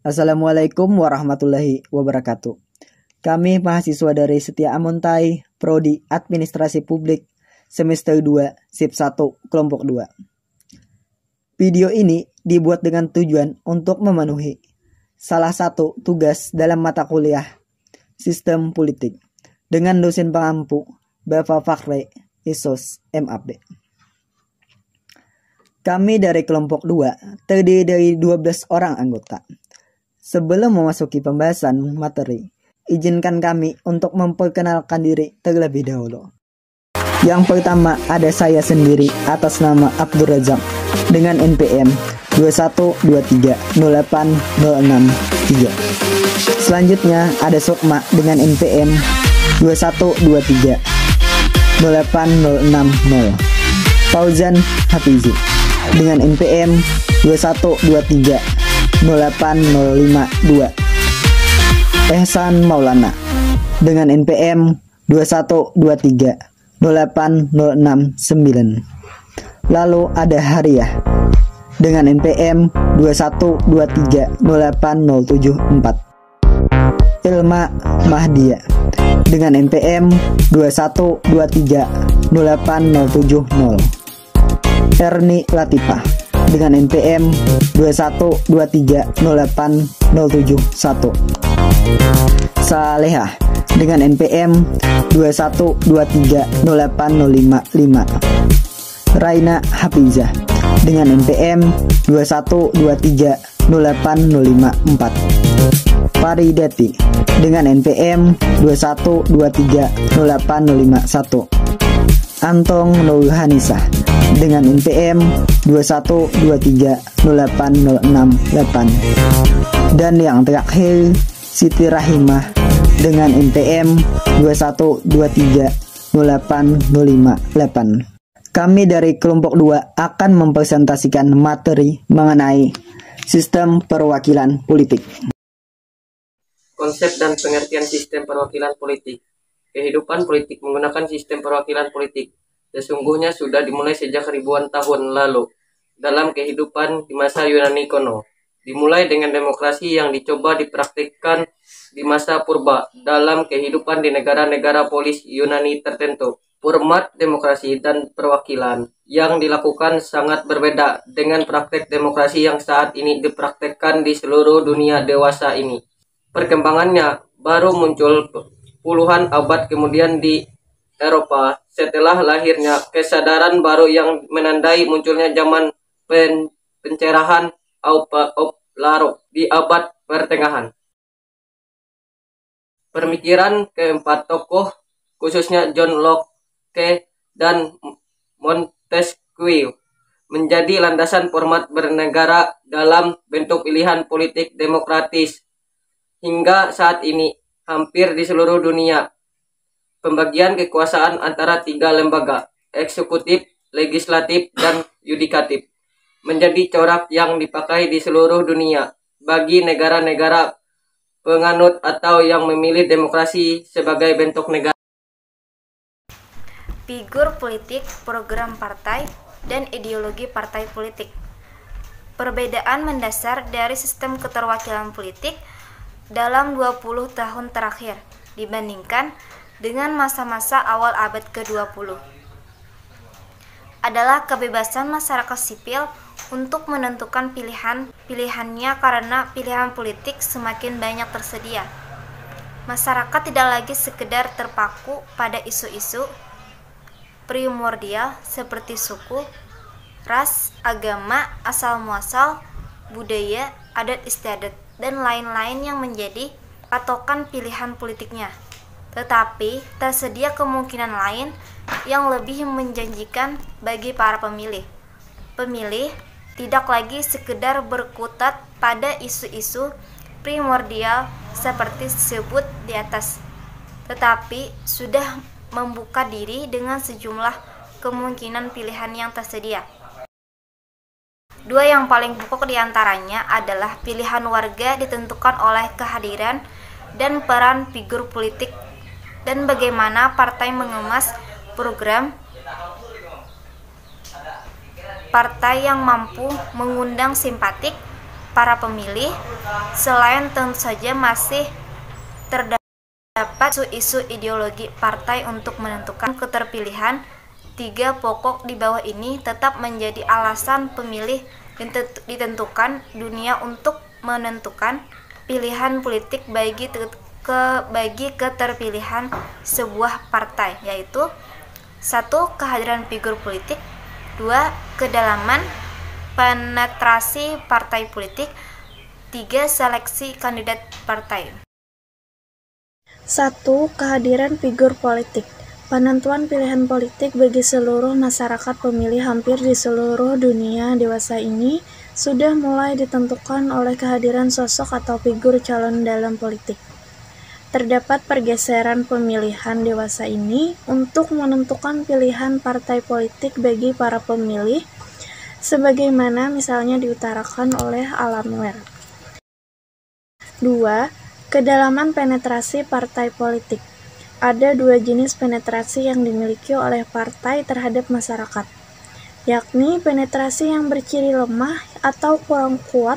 Assalamualaikum warahmatullahi wabarakatuh. Kami mahasiswa dari Setia Amontai, Prodi Administrasi Publik, semester 2, SIP 1, kelompok 2. Video ini dibuat dengan tujuan untuk memenuhi salah satu tugas dalam mata kuliah Sistem Politik dengan dosen pengampu Bapak Fakhri Isos MAP. Kami dari kelompok 2 terdiri dari 12 orang anggota. Sebelum memasuki pembahasan materi, izinkan kami untuk memperkenalkan diri terlebih dahulu. Yang pertama ada saya sendiri atas nama Abdul Razak dengan NPM 2123080603. Selanjutnya ada Sukma dengan NPM 21238060. Fauzan Hafizi dengan NPM 21238052. Ehsan Maulana dengan NPM 21238069. Lalu ada Hariah dengan NPM 21238074. Ilma Mahdia dengan NPM 21238070. Erni Latifah dengan NPM 21238071. Salehah dengan NPM 21238055. Raina Hafizah dengan NPM 21238054. Faridati dengan NPM 21238051. Antong Nurhanisah dengan NPM 21238068. Dan yang terakhir Siti Rahimah dengan NPM 21238058. Kami dari kelompok 2 akan mempresentasikan materi mengenai sistem perwakilan politik. Konsep dan pengertian sistem perwakilan politik. Kehidupan politik menggunakan sistem perwakilan politik sesungguhnya sudah dimulai sejak ribuan tahun lalu dalam kehidupan di masa Yunani kuno. Dimulai dengan demokrasi yang dicoba dipraktikkan di masa purba dalam kehidupan di negara-negara polis Yunani tertentu. Format demokrasi dan perwakilan yang dilakukan sangat berbeda dengan praktek demokrasi yang saat ini dipraktekkan di seluruh dunia dewasa ini. Perkembangannya baru muncul puluhan abad kemudian di Eropa setelah lahirnya kesadaran baru yang menandai munculnya zaman pencerahan Larok di abad pertengahan. Pemikiran keempat tokoh khususnya John Locke dan Montesquieu menjadi landasan format bernegara dalam bentuk pilihan politik demokratis. Hingga saat ini hampir di seluruh dunia pembagian kekuasaan antara 3 lembaga, eksekutif, legislatif, dan yudikatif, menjadi corak yang dipakai di seluruh dunia bagi negara-negara penganut atau yang memilih demokrasi sebagai bentuk negara. Figur politik, program partai, dan ideologi partai politik. Perbedaan mendasar dari sistem keterwakilan politik dalam 20 tahun terakhir dibandingkan dengan masa-masa awal abad ke-20 adalah kebebasan masyarakat sipil untuk menentukan pilihannya karena pilihan politik semakin banyak tersedia. Masyarakat tidak lagi sekedar terpaku pada isu-isu primordial seperti suku, ras, agama, asal-muasal, budaya, adat istiadat, dan lain-lain yang menjadi patokan pilihan politiknya. Tetapi tersedia kemungkinan lain yang lebih menjanjikan bagi para pemilih. Pemilih tidak lagi sekedar berkutat pada isu-isu primordial seperti disebut di atas, tetapi sudah membuka diri dengan sejumlah kemungkinan pilihan yang tersedia. Dua yang paling pokok diantaranya adalah pilihan warga ditentukan oleh kehadiran dan peran figur politik dan bagaimana partai mengemas program partai yang mampu mengundang simpatik para pemilih. Selain tentu saja masih terdapat isu-isu ideologi partai untuk menentukan keterpilihan, 3 pokok di bawah ini tetap menjadi alasan pemilih ditentukan dunia untuk menentukan pilihan politik bagi keterpilihan sebuah partai, yaitu 1. Kehadiran figur politik, 2. Kedalaman penetrasi partai politik, 3. Seleksi kandidat partai. 1. Kehadiran figur politik. Penentuan pilihan politik bagi seluruh masyarakat pemilih hampir di seluruh dunia dewasa ini sudah mulai ditentukan oleh kehadiran sosok atau figur calon dalam politik. Terdapat pergeseran pemilihan dewasa ini untuk menentukan pilihan partai politik bagi para pemilih, sebagaimana misalnya diutarakan oleh Alan Ware. 2. Kedalaman penetrasi partai politik. Ada 2 jenis penetrasi yang dimiliki oleh partai terhadap masyarakat, yakni penetrasi yang berciri lemah atau kurang kuat,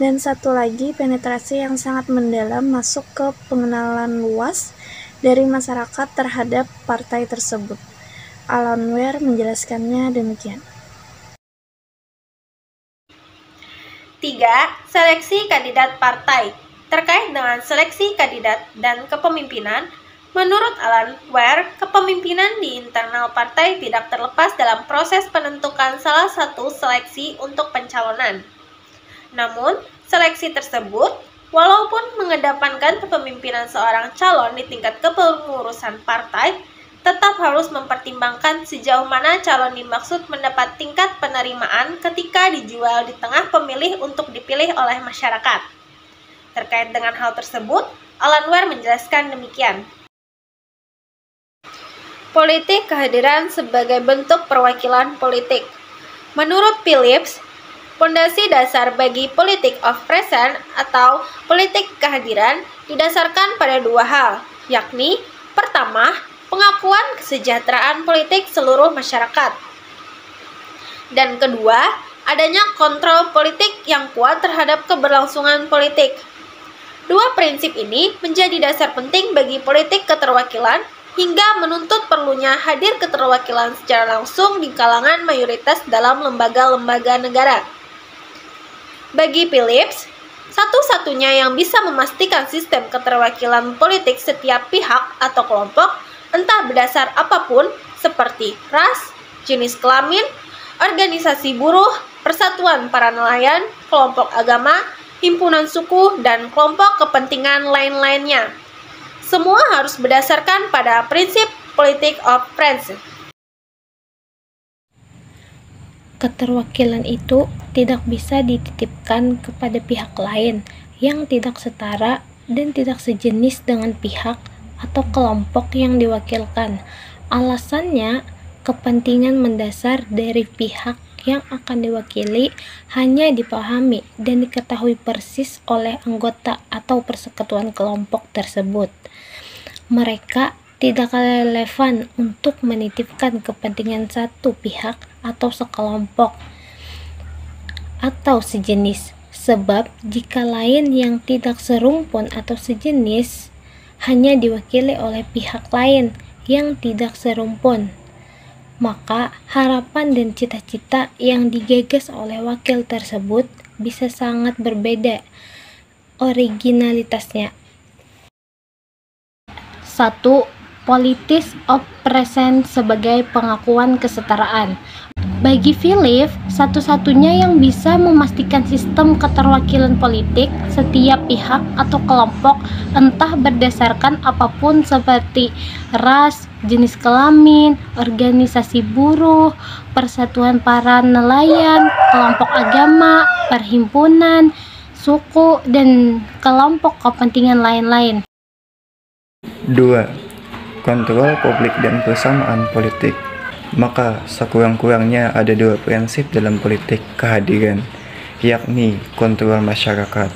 dan satu lagi penetrasi yang sangat mendalam masuk ke pengenalan luas dari masyarakat terhadap partai tersebut. Alan Ware menjelaskannya demikian. 3. Seleksi kandidat partai. Terkait dengan seleksi kandidat dan kepemimpinan, menurut Alan Ware, kepemimpinan di internal partai tidak terlepas dalam proses penentukan salah satu seleksi untuk pencalonan. Namun, seleksi tersebut, walaupun mengedepankan kepemimpinan seorang calon di tingkat kepengurusan partai, tetap harus mempertimbangkan sejauh mana calon dimaksud mendapat tingkat penerimaan ketika dijual di tengah pemilih untuk dipilih oleh masyarakat. Terkait dengan hal tersebut, Alan Ware menjelaskan demikian. Politik kehadiran sebagai bentuk perwakilan politik. Menurut Phillips, fondasi dasar bagi politik of present atau politik kehadiran didasarkan pada 2 hal, yakni pertama, pengakuan kesejahteraan politik seluruh masyarakat, dan kedua, adanya kontrol politik yang kuat terhadap keberlangsungan politik. 2 prinsip ini menjadi dasar penting bagi politik keterwakilan hingga menuntut perlunya hadir keterwakilan secara langsung di kalangan mayoritas dalam lembaga-lembaga negara. Bagi Phillips, satu-satunya yang bisa memastikan sistem keterwakilan politik setiap pihak atau kelompok, entah berdasar apapun, seperti ras, jenis kelamin, organisasi buruh, persatuan para nelayan, kelompok agama, himpunan suku, dan kelompok kepentingan lain-lainnya. Semua harus berdasarkan pada prinsip politik of present. Keterwakilan itu tidak bisa dititipkan kepada pihak lain yang tidak setara dan tidak sejenis dengan pihak atau kelompok yang diwakilkan. Alasannya, kepentingan mendasar dari pihak yang akan diwakili hanya dipahami dan diketahui persis oleh anggota atau persekutuan kelompok tersebut. Mereka tidak relevan untuk menitipkan kepentingan satu pihak atau sekelompok atau sejenis, sebab jika lain yang tidak serumpun atau sejenis hanya diwakili oleh pihak lain yang tidak serumpun, maka harapan dan cita-cita yang digagas oleh wakil tersebut bisa sangat berbeda originalitasnya. 1. Politics of present sebagai pengakuan kesetaraan. Bagi Phillips, satu-satunya yang bisa memastikan sistem keterwakilan politik setiap pihak atau kelompok, entah berdasarkan apapun seperti ras, jenis kelamin, organisasi buruh, persatuan para nelayan, kelompok agama, perhimpunan, suku, dan kelompok kepentingan lain-lain. 2. Kontrol publik dan persamaan politik. Maka sekurang-kurangnya ada 2 prinsip dalam politik kehadiran, yakni kontrol masyarakat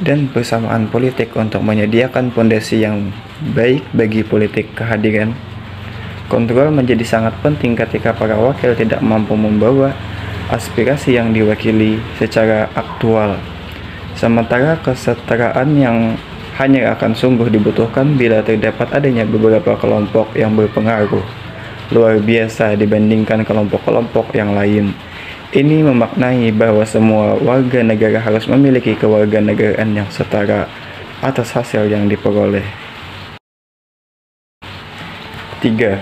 dan persamaan politik untuk menyediakan fondasi yang baik bagi politik kehadiran. Kontrol menjadi sangat penting ketika para wakil tidak mampu membawa aspirasi yang diwakili secara aktual Sementara kesetaraan yang hanya akan sungguh dibutuhkan bila terdapat adanya beberapa kelompok yang berpengaruh luar biasa dibandingkan kelompok-kelompok yang lain. Ini memaknai bahwa semua warga negara harus memiliki kewarganegaraan yang setara atas hasil yang diperoleh. 3.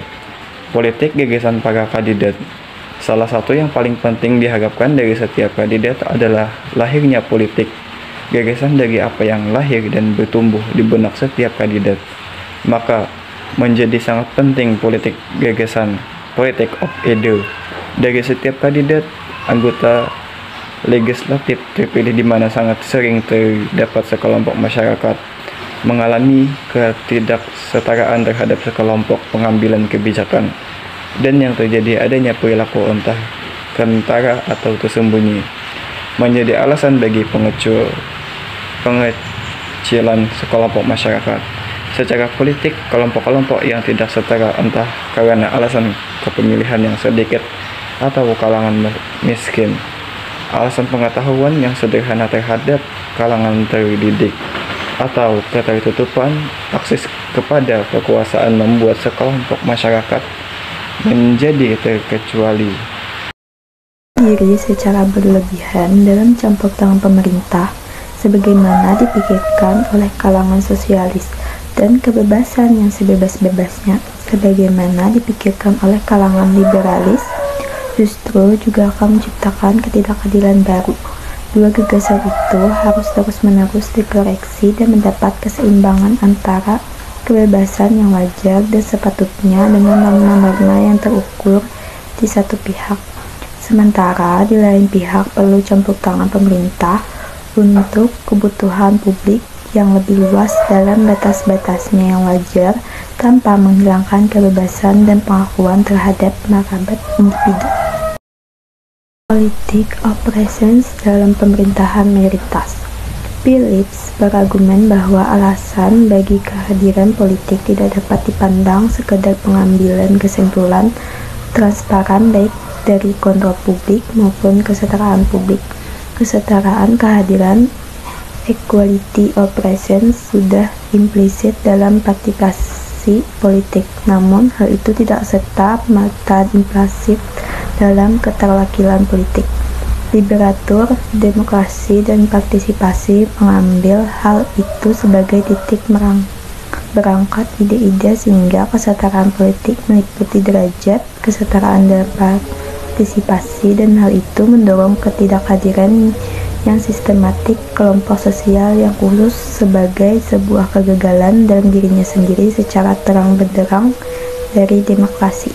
Politik gagasan para kandidat. Salah satu yang paling penting diharapkan dari setiap kandidat adalah lahirnya politik. Gagasan dari apa yang lahir dan bertumbuh di benak setiap kandidat. Maka menjadi sangat penting politik gagasan, politik of ide dari setiap kandidat anggota legislatif terpilih, di mana sangat sering terdapat sekelompok masyarakat mengalami ketidaksetaraan terhadap sekelompok pengambilan kebijakan, dan yang terjadi adanya perilaku entah kentara atau tersembunyi menjadi alasan bagi pengecilan sekelompok masyarakat. Secara politik, kelompok-kelompok yang tidak setara entah karena alasan kepemilihan yang sedikit atau kalangan miskin, alasan pengetahuan yang sederhana terhadap kalangan terdidik, atau ketertutupan akses kepada kekuasaan membuat sekelompok masyarakat menjadi terkecuali diri secara berlebihan dalam campur tangan pemerintah, sebagaimana dipikirkan oleh kalangan sosialis, dan kebebasan yang sebebas-bebasnya, sebagaimana dipikirkan oleh kalangan liberalis, justru juga akan menciptakan ketidakadilan baru. Dua gagasan itu harus terus-menerus dikoreksi dan mendapat keseimbangan antara kebebasan yang wajar dan sepatutnya dengan norma-norma yang terukur di satu pihak. Sementara di lain pihak perlu campur tangan pemerintah untuk kebutuhan publik yang lebih luas dalam batas-batasnya yang wajar, tanpa menghilangkan kebebasan dan pengakuan terhadap martabat individu. Politik of presence dalam pemerintahan mayoritas. Phillips berargumen bahwa alasan bagi kehadiran politik tidak dapat dipandang sekedar pengambilan kesimpulan transparan baik dari kontrol publik maupun kesetaraan publik. Kesetaraan kehadiran, equality of presence, sudah implisit dalam partisipasi politik, namun hal itu tidak serta-merta implisit dalam keterwakilan politik. Liberatur, demokrasi, dan partisipasi mengambil hal itu sebagai titik berangkat ide-ide sehingga kesetaraan politik meliputi derajat kesetaraan dalam partisipasi, dan hal itu mendorong ketidakhadiran yang sistematik kelompok sosial yang khusus sebagai sebuah kegagalan dalam dirinya sendiri secara terang benderang dari demokrasi.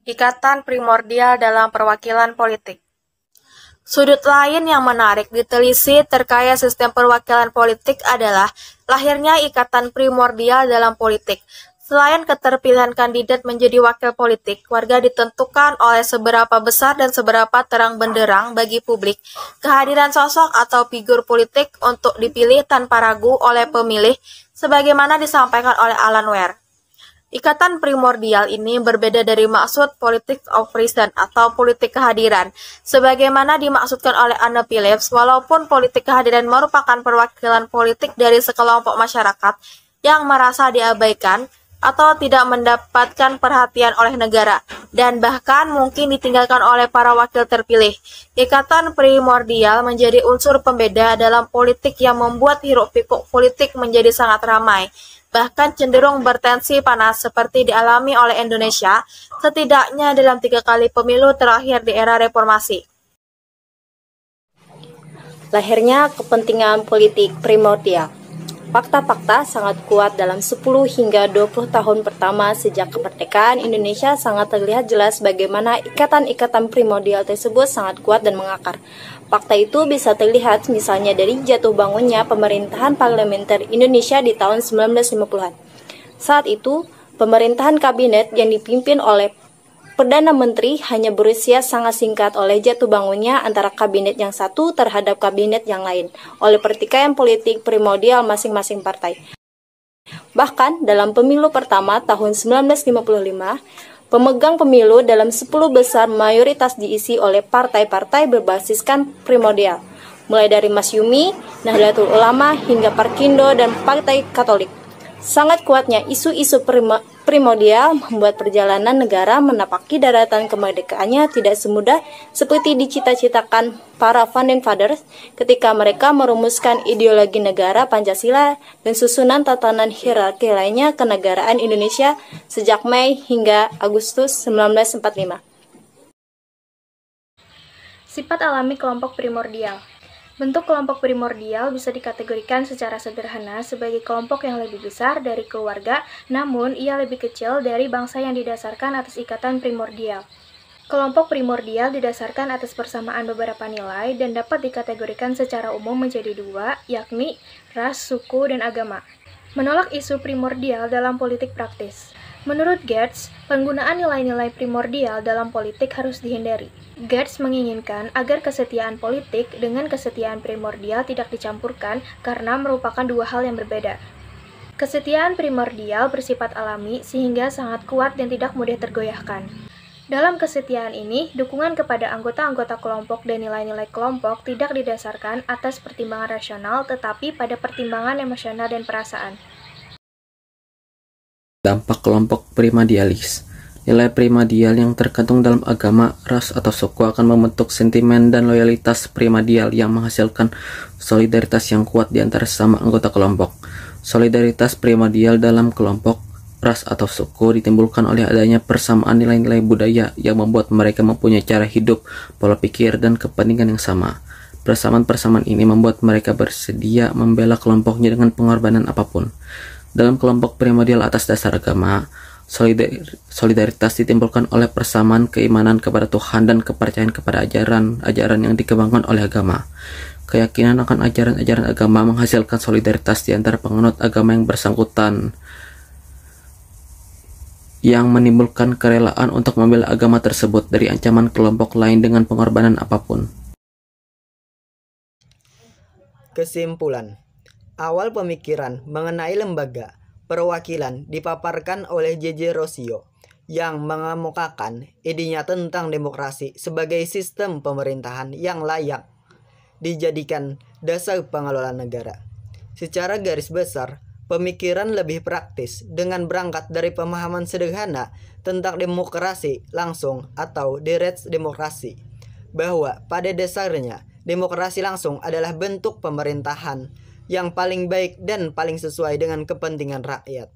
Ikatan primordial dalam perwakilan politik. Sudut lain yang menarik ditelisik terkait sistem perwakilan politik adalah lahirnya ikatan primordial dalam politik. Selain keterpilihan kandidat menjadi wakil politik, warga ditentukan oleh seberapa besar dan seberapa terang benderang bagi publik kehadiran sosok atau figur politik untuk dipilih tanpa ragu oleh pemilih, sebagaimana disampaikan oleh Alan Ware. Ikatan primordial ini berbeda dari maksud politik of presence atau politik kehadiran, sebagaimana dimaksudkan oleh Anne Phillips. Walaupun politik kehadiran merupakan perwakilan politik dari sekelompok masyarakat yang merasa diabaikan atau tidak mendapatkan perhatian oleh negara, dan bahkan mungkin ditinggalkan oleh para wakil terpilih. Ikatan primordial menjadi unsur pembeda dalam politik yang membuat hiruk-pikuk politik menjadi sangat ramai, bahkan cenderung bertensi panas seperti dialami oleh Indonesia, setidaknya dalam 3 kali pemilu terakhir di era reformasi. Lahirnya kepentingan politik primordial. Fakta-fakta sangat kuat dalam 10 hingga 20 tahun pertama sejak kemerdekaan Indonesia sangat terlihat jelas bagaimana ikatan-ikatan primordial tersebut sangat kuat dan mengakar. Fakta itu bisa terlihat misalnya dari jatuh bangunnya pemerintahan parlementer Indonesia di tahun 1950-an. Saat itu, pemerintahan kabinet yang dipimpin oleh Perdana Menteri hanya berusia sangat singkat oleh jatuh bangunnya antara kabinet yang satu terhadap kabinet yang lain oleh pertikaian politik primordial masing-masing partai. Bahkan dalam pemilu pertama tahun 1955, pemegang pemilu dalam 10 besar mayoritas diisi oleh partai-partai berbasiskan primordial. mulai dari Masyumi, Nahdlatul Ulama, hingga Parkindo dan Partai Katolik. Sangat kuatnya isu-isu primordial membuat perjalanan negara menapaki daratan kemerdekaannya tidak semudah seperti dicita-citakan para founding fathers ketika mereka merumuskan ideologi negara Pancasila dan susunan tatanan hierarki lainnya kenegaraan Indonesia sejak Mei hingga Agustus 1945. Sifat alami kelompok primordial. Bentuk kelompok primordial bisa dikategorikan secara sederhana sebagai kelompok yang lebih besar dari keluarga, namun ia lebih kecil dari bangsa yang didasarkan atas ikatan primordial. Kelompok primordial didasarkan atas persamaan beberapa nilai dan dapat dikategorikan secara umum menjadi dua, yakni ras, suku, dan agama. Menolak isu primordial dalam politik praktis. Menurut Geertz, penggunaan nilai-nilai primordial dalam politik harus dihindari. Geertz menginginkan agar kesetiaan politik dengan kesetiaan primordial tidak dicampurkan karena merupakan dua hal yang berbeda. Kesetiaan primordial bersifat alami sehingga sangat kuat dan tidak mudah tergoyahkan. Dalam kesetiaan ini, dukungan kepada anggota-anggota kelompok dan nilai-nilai kelompok tidak didasarkan atas pertimbangan rasional tetapi pada pertimbangan emosional dan perasaan. Dampak kelompok primordialis. Nilai primordial yang terkandung dalam agama, ras, atau suku akan membentuk sentimen dan loyalitas primordial yang menghasilkan solidaritas yang kuat di antara sesama anggota kelompok. Solidaritas primordial dalam kelompok, ras, atau suku ditimbulkan oleh adanya persamaan nilai-nilai budaya yang membuat mereka mempunyai cara hidup, pola pikir, dan kepentingan yang sama. Persamaan-persamaan ini membuat mereka bersedia membela kelompoknya dengan pengorbanan apapun. Dalam kelompok primordial atas dasar agama, solidaritas ditimbulkan oleh persamaan keimanan kepada Tuhan dan kepercayaan kepada ajaran-ajaran yang dikembangkan oleh agama. Keyakinan akan ajaran-ajaran agama menghasilkan solidaritas di antara penganut agama yang bersangkutan, yang menimbulkan kerelaan untuk membela agama tersebut dari ancaman kelompok lain dengan pengorbanan apapun. Kesimpulan. Awal pemikiran mengenai lembaga perwakilan dipaparkan oleh J.J. Rossio yang mengemukakan idenya tentang demokrasi sebagai sistem pemerintahan yang layak dijadikan dasar pengelolaan negara. Secara garis besar, pemikiran lebih praktis dengan berangkat dari pemahaman sederhana tentang demokrasi langsung atau direct demokrasi, bahwa pada dasarnya demokrasi langsung adalah bentuk pemerintahan yang paling baik dan paling sesuai dengan kepentingan rakyat.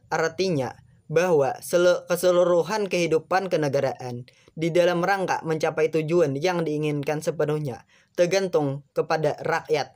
Artinya bahwa keseluruhan kehidupan kenegaraan di dalam rangka mencapai tujuan yang diinginkan sepenuhnya tergantung kepada rakyat